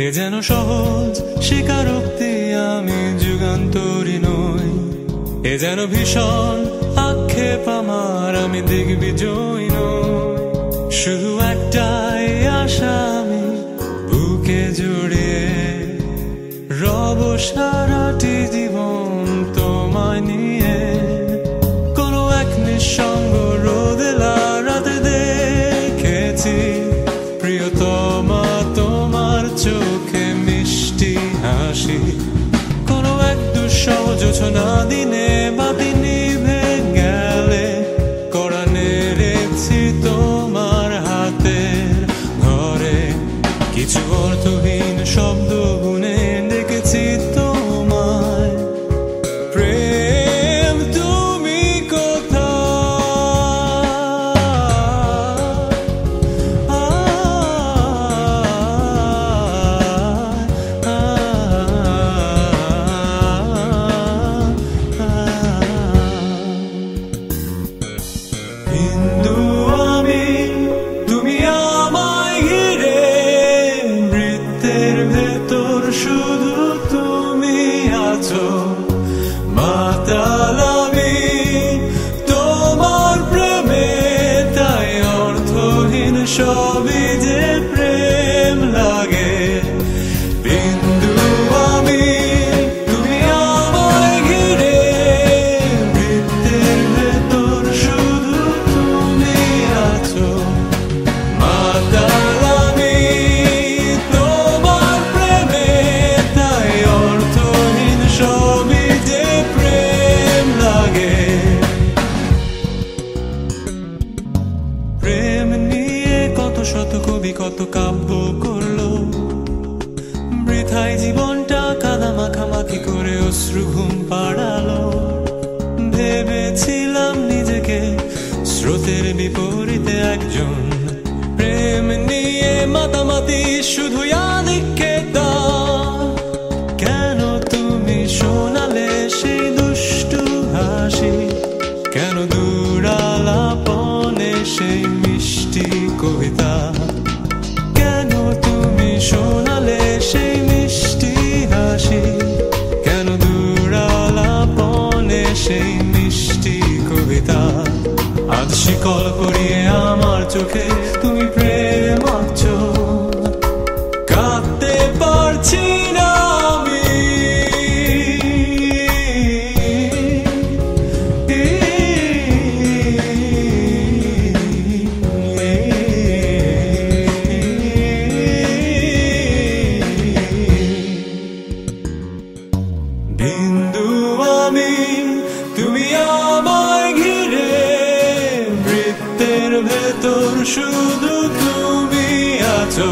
এ যেন সহজ স্বীকারোক্তি, আমি যুগান্তরী নই। এ যেন ভীষণ আক্ষেপ আমার, আমি দিগ্বিজয়ী নই। শুধু একটাই আশা, আমি বুকে জড়িয়ে রব সারাটি জীবন তোমায় নিয়ে। কোনো এক নিঃসঙ্গ রোদেলা রাতে দেখেছি প্রিয়তমা তোমার চোখে মিষ্টি হাসি। কোনো এক দুঃসহ জোছনা দিনে বাতি নিভে গেলে কড়া নেড়েছি তোমার হাতের ঘরে। কিছু অর্থহীন শব্দ গুনে ডেকেছি তোমায়, প্রেম তুমি হিন্দু আমি, তুমি আমায় ঘিরে, বৃত্তের ভেতর শুধু তুমি আছো। মাতাল আমি তোমার প্রেমে, তাই অর্থহীন সবই যে প্রেম লাগে। বিন্দু আমি, তুমি আমায় ঘিরে, বৃত্তের ভেতর শুধু তুমি আছো। মাতাল আমি তোমার প্রেমে, তাই অর্থহীন সবই যে প্রেম লাগে। প্রেম নিয়ে কত শত কবি কত কাব্য করলো, বৃথায় জীবনটা কাদা মাখামাখি করে অশ্রু ঘুম পাড়ালো। ভেবেছিলাম নিজেকে স্রোতের বিপরীতে একজন, প্রেম নিয়ে মাতামাতি শুধু আধিক্যতা। কেন তুমি শোনালে সেই দুষ্টু হাসি, কেন দূরালাপনে সেই মিষ্টি কবিতা। কেন তুমি শোনালে সেই মিষ্টি হাসি, কেন দূরালাপনে সেই মিষ্টি কবিতা। আজ শিকল পরিয়ে আমার চোখে তুমি প্রেম আঁকছো, কাঁদতে পারছি না আমি। বিন্দু আমি, তুমি আমায় ঘিরে, বৃত্তের ভেতর শুধু তুমি আছো।